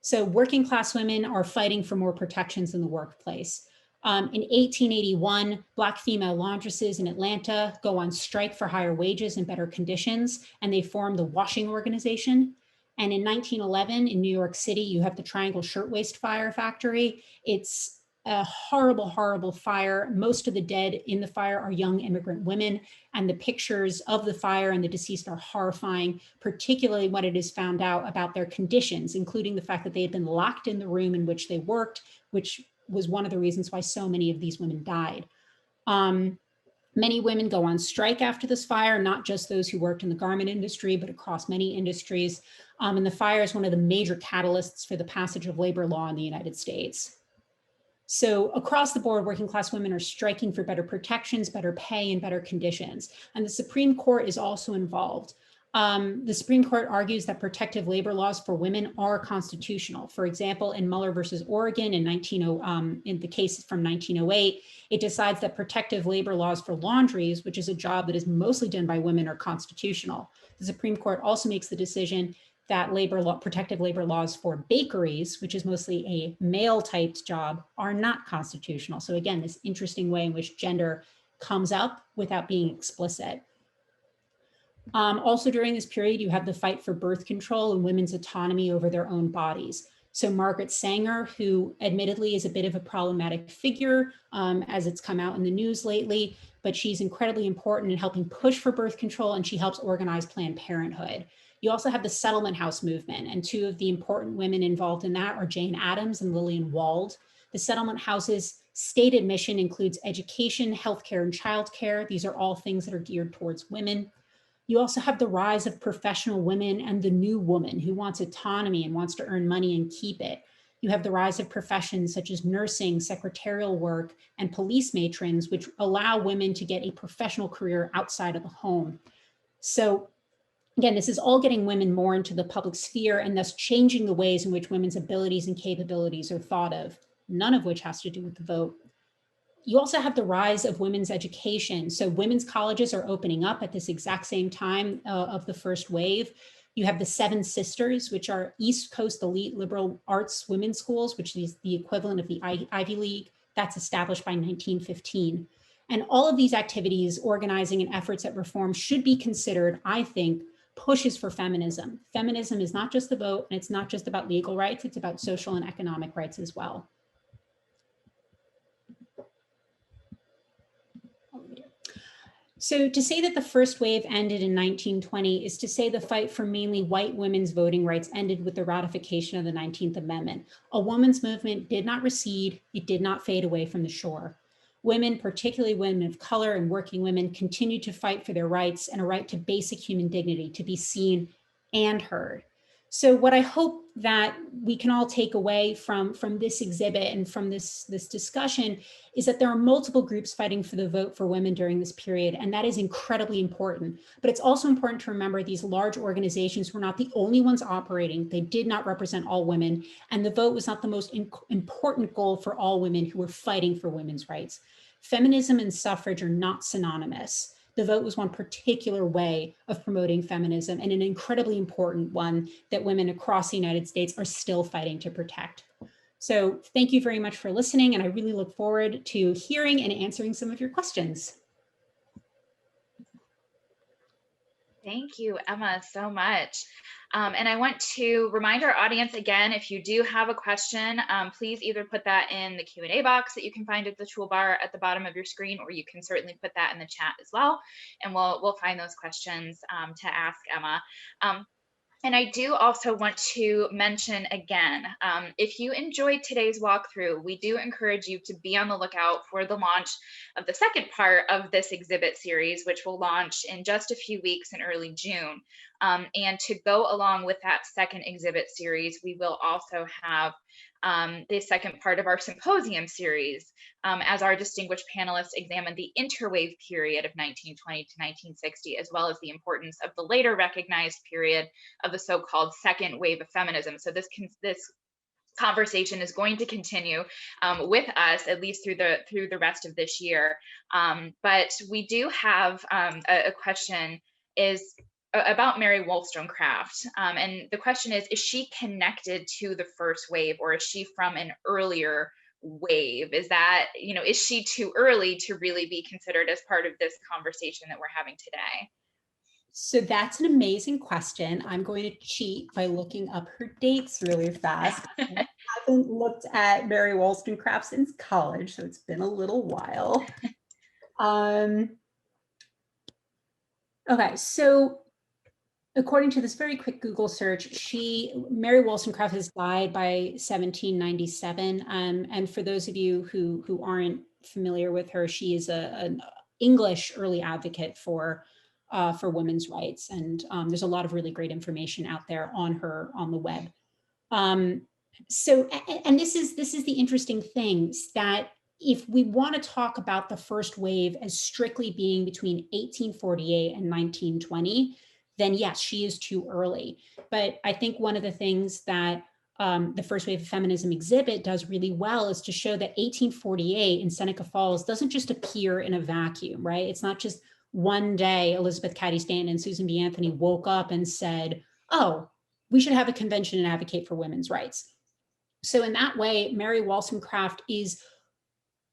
Speaker 2: So working class women are fighting for more protections in the workplace. In 1881, Black female laundresses in Atlanta go on strike for higher wages and better conditions, and they form the Washing Organization. And in 1911, in New York City, you have the Triangle Shirtwaist Fire Factory. It's a horrible, horrible fire. Most of the dead in the fire are young immigrant women, and the pictures of the fire and the deceased are horrifying, particularly when it is found out about their conditions, including the fact that they had been locked in the room in which they worked, which was one of the reasons why so many of these women died. Many women go on strike after this fire, not just those who worked in the garment industry, but across many industries. And the fire is one of the major catalysts for the passage of labor law in the United States. So across the board, working class women are striking for better protections, better pay, and better conditions. And the Supreme Court is also involved. The Supreme Court argues that protective labor laws for women are constitutional. For example, in Muller versus Oregon in the case from 1908, it decides that protective labor laws for laundries, which is a job that is mostly done by women, are constitutional. The Supreme Court also makes the decision that protective labor laws for bakeries, which is mostly a male-typed job, are not constitutional. So again, this interesting way in which gender comes up without being explicit. Also during this period, you have the fight for birth control and women's autonomy over their own bodies. So Margaret Sanger, who admittedly is a bit of a problematic figure as it's come out in the news lately, but she's incredibly important in helping push for birth control, and she helps organize Planned Parenthood. You also have the settlement house movement, and two of the important women involved in that are Jane Addams and Lillian Wald. The settlement house's stated mission includes education, healthcare, and childcare. These are all things that are geared towards women. You also have the rise of professional women and the new woman who wants autonomy and wants to earn money and keep it. You have the rise of professions such as nursing, secretarial work, and police matrons, which allow women to get a professional career outside of the home. So again, this is all getting women more into the public sphere and thus changing the ways in which women's abilities and capabilities are thought of, none of which has to do with the vote. You also have the rise of women's education. So women's colleges are opening up at this exact same time of the first wave. You have the Seven Sisters, which are East Coast elite liberal arts women's schools, which is the equivalent of the Ivy League. That's established by 1915. And all of these activities, organizing and efforts at reform should be considered, I think, pushes for feminism. Feminism is not just the vote, and it's not just about legal rights, it's about social and economic rights as well. So to say that the first wave ended in 1920 is to say the fight for mainly white women's voting rights ended with the ratification of the 19th Amendment. A women's movement did not recede, it did not fade away from the shore. Women, particularly women of color and working women, continued to fight for their rights and a right to basic human dignity, to be seen and heard. So what I hope that we can all take away from this exhibit and from this discussion is that there are multiple groups fighting for the vote for women during this period, and that is incredibly important. But it's also important to remember these large organizations were not the only ones operating. They did not represent all women, and the vote was not the most important goal for all women who were fighting for women's rights. Feminism and suffrage are not synonymous. The vote was one particular way of promoting feminism, and an incredibly important one that women across the United States are still fighting to protect. So thank you very much for listening, and I really look forward to hearing and answering some of your questions.
Speaker 1: Thank you, Emma, so much. And I want to remind our audience again, if you do have a question, please either put that in the Q&A box that you can find at the toolbar at the bottom of your screen, or you can certainly put that in the chat as well. And we'll find those questions to ask Emma. And I do also want to mention again, if you enjoyed today's walkthrough, we do encourage you to be on the lookout for the launch of the second part of this exhibit series, which will launch in just a few weeks in early June. And to go along with that second exhibit series, we will also have the second part of our symposium series, as our distinguished panelists examine the interwave period of 1920 to 1960, as well as the importance of the later recognized period of the so-called second wave of feminism. So this conversation is going to continue with us at least through the rest of this year. But we do have a question is about Mary Wollstonecraft. And the question is she connected to the first wave, or is she from an earlier wave? Is that, is she too early to really be considered as part of this conversation that we're having today?
Speaker 2: So that's an amazing question. I'm going to cheat by looking up her dates really fast. I haven't looked at Mary Wollstonecraft since college, so it's been a little while. Okay, so according to this very quick Google search, Mary Wollstonecraft has died by 1797. And for those of you who aren't familiar with her, she is an English early advocate for women's rights. And there's a lot of really great information out there on her on the web. So, and this is the interesting thing, that if we want to talk about the first wave as strictly being between 1848 and 1920, then yes, she is too early. But I think one of the things that the first wave of feminism exhibit does really well is to show that 1848 in Seneca Falls doesn't just appear in a vacuum, right? It's not just one day Elizabeth Cady Stanton and Susan B. Anthony woke up and said, oh, we should have a convention and advocate for women's rights. So in that way, Mary Wollstonecraft is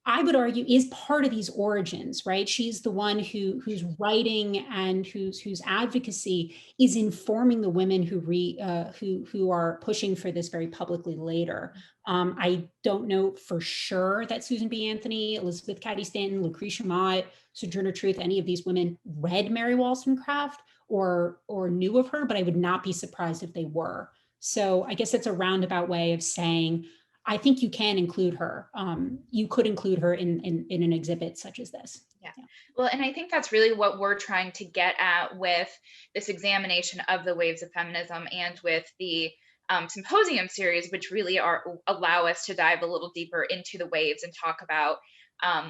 Speaker 2: I would argue is part of these origins, right? She's the one whose writing and whose advocacy is informing the women who are pushing for this very publicly later. I don't know for sure that Susan B. Anthony, Elizabeth Cady Stanton, Lucretia Mott, Sojourner Truth, any of these women read Mary Wollstonecraft or knew of her, but I would not be surprised if they were. So I guess it's a roundabout way of saying, I think you can include her. You could include her in an exhibit such as this.
Speaker 1: Yeah. Well, and I think that's really what we're trying to get at with this examination of the waves of feminism and with the symposium series, which really allow us to dive a little deeper into the waves and talk about,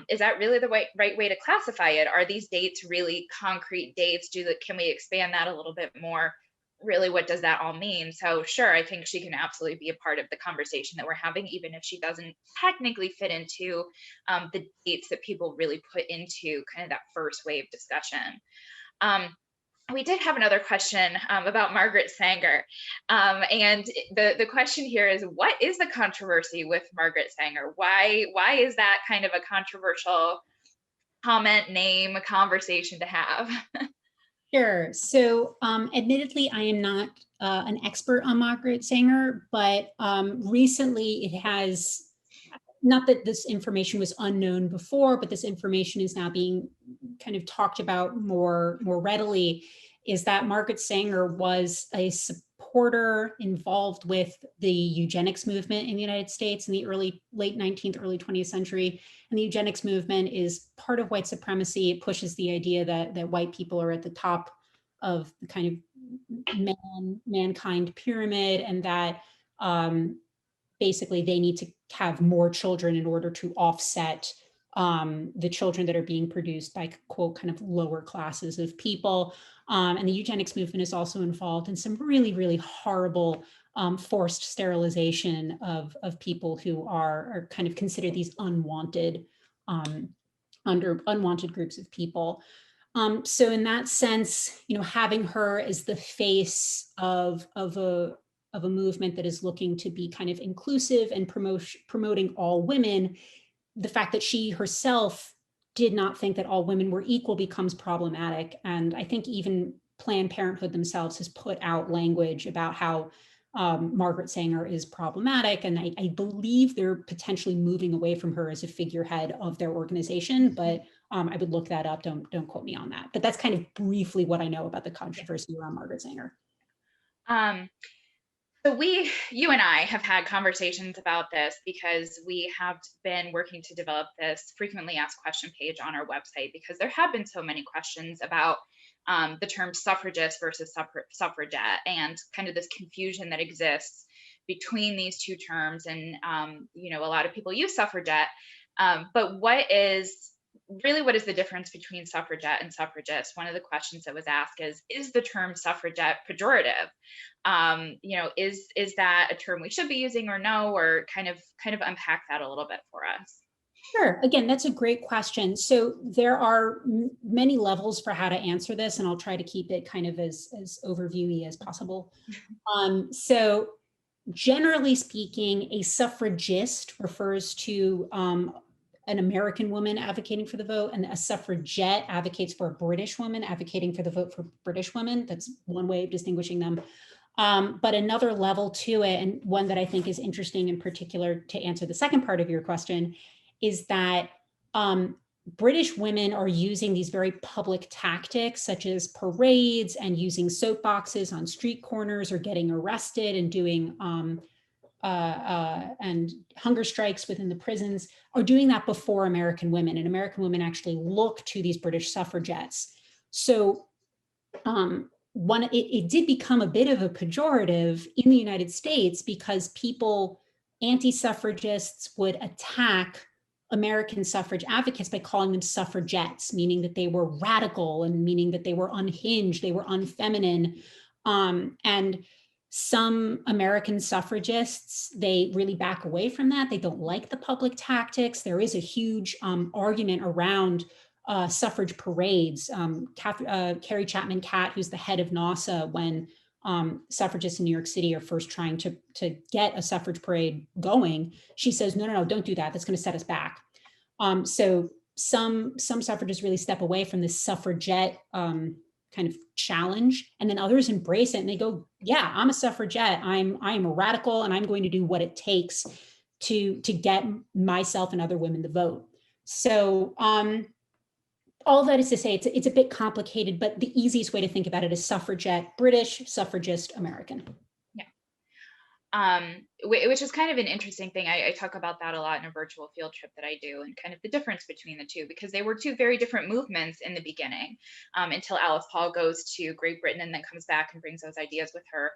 Speaker 1: is that really the right way to classify it? Are these dates really concrete dates? Can we expand that a little bit more? Really, what does that all mean? So sure, I think she can absolutely be a part of the conversation that we're having, even if she doesn't technically fit into the dates that people really put into kind of that first wave discussion. We did have another question about Margaret Sanger. And the question here is, what is the controversy with Margaret Sanger? Why is that kind of a controversial comment, name, a conversation to have?
Speaker 2: Sure. So admittedly, I am not an expert on Margaret Sanger, but recently it has, not that this information was unknown before, but this information is now being kind of talked about more readily, is that Margaret Sanger was a supporter involved with the eugenics movement in the United States in the late 19th, early 20th century. And the eugenics movement is part of white supremacy. It pushes the idea that white people are at the top of the kind of mankind pyramid, and that basically they need to have more children in order to offset the children that are being produced by, quote, kind of lower classes of people. And the eugenics movement is also involved in some really, really horrible forced sterilization of people who are kind of considered these unwanted groups of people. So in that sense, having her as the face of a movement that is looking to be kind of inclusive and promoting all women, the fact that she herself did not think that all women were equal becomes problematic. And I think even Planned Parenthood themselves has put out language about how Margaret Sanger is problematic. And I believe they're potentially moving away from her as a figurehead of their organization, but I would look that up. Don't quote me on that. But that's kind of briefly what I know about the controversy around Margaret Sanger.
Speaker 1: So you and I have had conversations about this because we have been working to develop this frequently asked question page on our website, because there have been so many questions about the term suffragist versus suffragette, and kind of this confusion that exists between these two terms. And, a lot of people use suffragette, but what is the difference between suffragette and suffragist? One of the questions that was asked is the term suffragette pejorative? Is that a term we should be using or no, or kind of unpack that a little bit for us?
Speaker 2: Sure. Again, that's a great question. So there are many levels for how to answer this, and I'll try to keep it kind of as overview-y as possible. So generally speaking, a suffragist refers to an American woman advocating for the vote, and a suffragette advocates for a British woman advocating for the vote for British women. That's one way of distinguishing them. But another level to it, and one that I think is interesting in particular to answer the second part of your question, is that British women are using these very public tactics, such as parades and using soapboxes on street corners, or getting arrested and doing and hunger strikes within the prisons, are doing that before American women. And American women actually look to these British suffragettes. So it did become a bit of a pejorative in the United States, because anti-suffragists would attack American suffrage advocates by calling them suffragettes, meaning that they were radical and meaning that they were unhinged, they were unfeminine. And some American suffragists, they really back away from that. They don't like the public tactics. There is a huge argument around suffrage parades. Carrie Chapman Catt, who's the head of NASA, when suffragists in New York City are first trying to get a suffrage parade going, she says, no, don't do that. That's going to set us back. So some suffragists really step away from this suffragette kind of challenge, and then others embrace it and they go, yeah, I'm a suffragette. I'm a radical, and I'm going to do what it takes to get myself and other women the vote. So all that is to say, it's a bit complicated, but the easiest way to think about it is suffragette British, suffragist American.
Speaker 1: Which is kind of an interesting thing. I talk about that a lot in a virtual field trip that I do, and kind of the difference between the two, because they were two very different movements in the beginning, until Alice Paul goes to Great Britain and then comes back and brings those ideas with her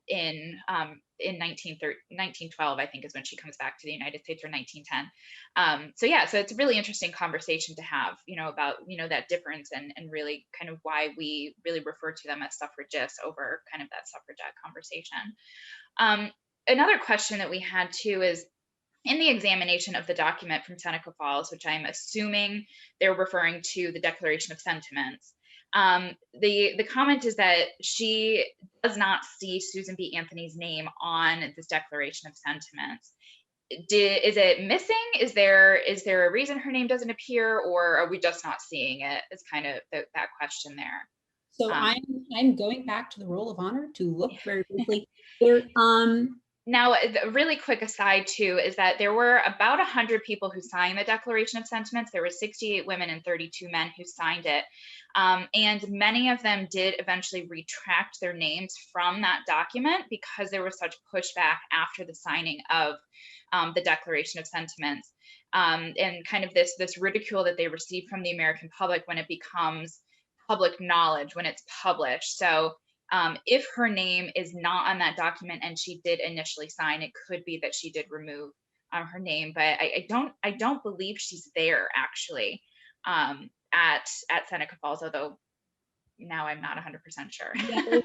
Speaker 1: in 1912, I think is when she comes back to the United States, or 1910. So yeah, so it's a really interesting conversation to have, about, that difference, and really kind of why we really refer to them as suffragists over kind of that suffragette conversation. Another question that we had too is, in the examination of the document from Seneca Falls, which I'm assuming they're referring to the Declaration of Sentiments, the comment is that she does not see Susan B. Anthony's name on this Declaration of Sentiments. Is it missing? Is there a reason her name doesn't appear, or are we just not seeing it? Is kind of that question there.
Speaker 2: So I'm going back to the Roll of Honor to look very briefly.
Speaker 1: Now, a really quick aside too is that there were about 100 people who signed the Declaration of Sentiments. There were 68 women and 32 men who signed it. And many of them did eventually retract their names from that document because there was such pushback after the signing of the Declaration of Sentiments, and kind of this ridicule that they received from the American public when it becomes public knowledge, when it's published. So if her name is not on that document and she did initially sign, it could be that she did remove her name, but I don't believe she's there actually at Seneca Falls, although now I'm not 100% sure.
Speaker 2: Yeah,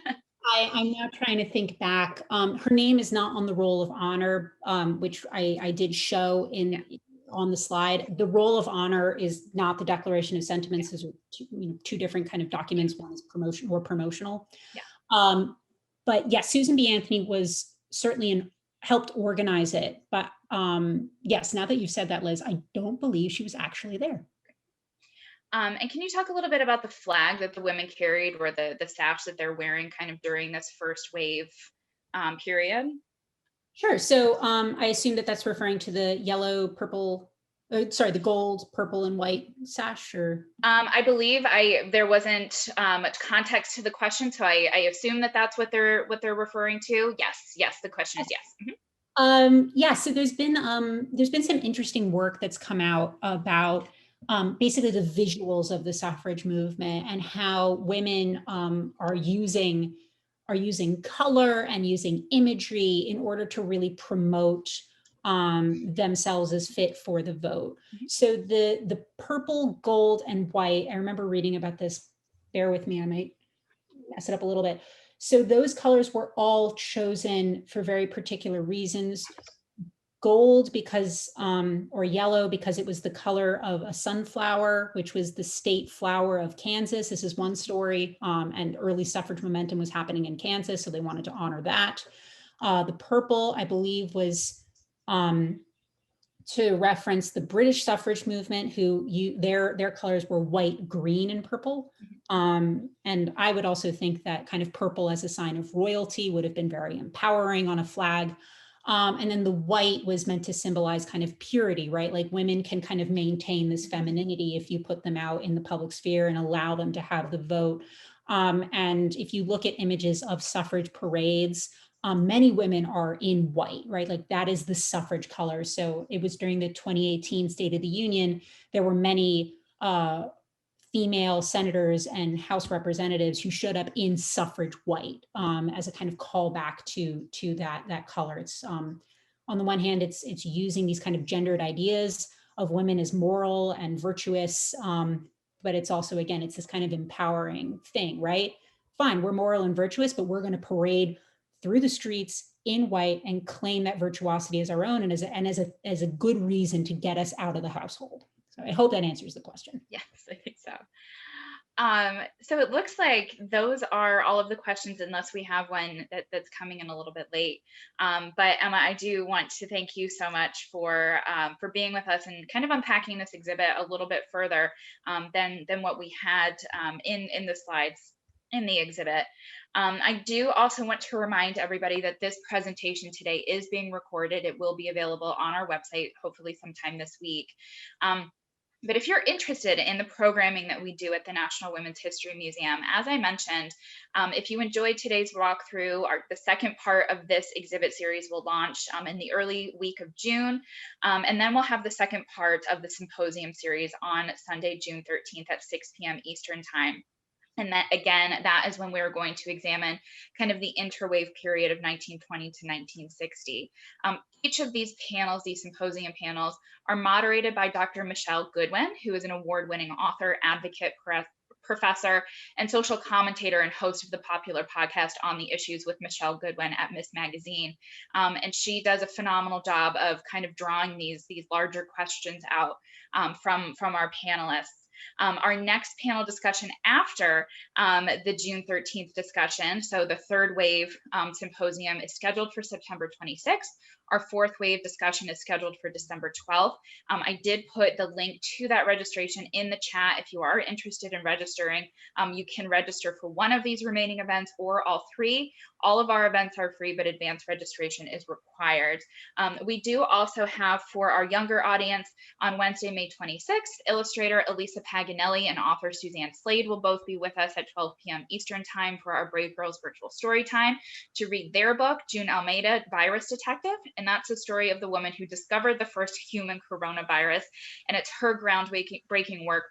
Speaker 2: I'm now trying to think back. Her name is not on the Roll of Honor, which I did show on the slide. The Roll of Honor is not the Declaration of Sentiments. Those are two different kind of documents. One is promotional.
Speaker 1: Yeah.
Speaker 2: But yes, Susan B. Anthony was certainly helped organize it. But yes, now that you've said that, Liz, I don't believe she was actually there.
Speaker 1: And can you talk a little bit about the flag that the women carried, or the sash that they're wearing kind of during this first wave period?
Speaker 2: Sure. So I assume that that's referring to the yellow, purple, the gold, purple, and white sash, or?
Speaker 1: I believe there wasn't much context to the question, so I assume that that's what they're referring to. Yes, the question is yes. Mm-hmm.
Speaker 2: Yeah. So there's been some interesting work that's come out about basically the visuals of the suffrage movement and how women are using color and using imagery in order to really promote themselves as fit for the vote. Mm-hmm. So the purple, gold, and white, I remember reading about this, bear with me, I might mess it up a little bit. So those colors were all chosen for very particular reasons. Gold because, or yellow because it was the color of a sunflower, which was the state flower of Kansas. This is one story, and early suffrage momentum was happening in Kansas, so they wanted to honor that. The purple, I believe, was to reference the British suffrage movement, their colors were white, green, and purple. And I would also think that kind of purple as a sign of royalty would have been very empowering on a flag. And then the white was meant to symbolize kind of purity, right? Like women can kind of maintain this femininity if you put them out in the public sphere and allow them to have the vote. And if you look at images of suffrage parades, many women are in white, right? Like that is the suffrage color. So it was during the 2018 State of the Union, there were many female senators and House representatives who showed up in suffrage white as a kind of callback to that color. It's on the one hand, it's using these kind of gendered ideas of women as moral and virtuous, but it's also, again, it's this kind of empowering thing, right? Fine, we're moral and virtuous, but we're going to parade through the streets in white and claim that virtuosity as our own and as a good reason to get us out of the household. So I hope that answers the question.
Speaker 1: Yes, I think so. So it looks like those are all of the questions, unless we have one that's coming in a little bit late. But Emma, I do want to thank you so much for being with us and kind of unpacking this exhibit a little bit further than what we had in the slides in the exhibit. I do also want to remind everybody that this presentation today is being recorded. It will be available on our website, hopefully sometime this week. But if you're interested in the programming that we do at the National Women's History Museum, as I mentioned, if you enjoyed today's walkthrough, the second part of this exhibit series will launch in the early week of June. And then we'll have the second part of the symposium series on Sunday, June 13th at 6 p.m. Eastern Time. And that, again, that is when we're going to examine kind of the interwave period of 1920 to 1960. Each of these panels, these symposium panels, are moderated by Dr. Michelle Goodwin, who is an award-winning author, advocate, professor, and social commentator and host of the popular podcast On the Issues with Michelle Goodwin at Miss Magazine. And she does a phenomenal job of kind of drawing these larger questions out from our panelists. Our next panel discussion after the June 13th discussion, so the third wave symposium, is scheduled for September 26th. Our fourth wave discussion is scheduled for December 12th. I did put the link to that registration in the chat. If you are interested in registering, you can register for one of these remaining events or all three. All of our events are free, but advanced registration is required. We do also have, for our younger audience, on Wednesday, May 26th, illustrator Elisa Paganelli and author Suzanne Slade will both be with us at 12 p.m. Eastern Time for our Brave Girls virtual story time to read their book, June Almeida, Virus Detective. And that's the story of the woman who discovered the first human coronavirus. And it's her groundbreaking work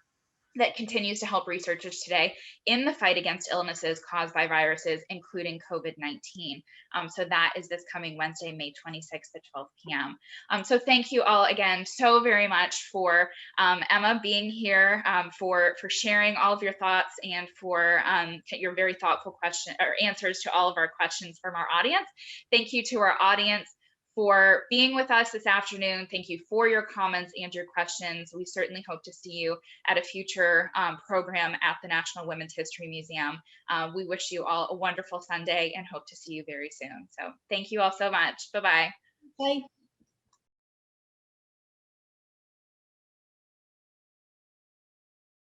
Speaker 1: that continues to help researchers today in the fight against illnesses caused by viruses, including COVID-19. So that is this coming Wednesday, May 26th at 12 p.m. So thank you all again so very much for Emma being here, for sharing all of your thoughts, and for your very thoughtful question or answers to all of our questions from our audience. Thank you to our audience for being with us this afternoon. Thank you for your comments and your questions. We certainly hope to see you at a future program at the National Women's History Museum. We wish you all a wonderful Sunday and hope to see you very soon. So thank you all so much. Bye-bye.
Speaker 2: Bye.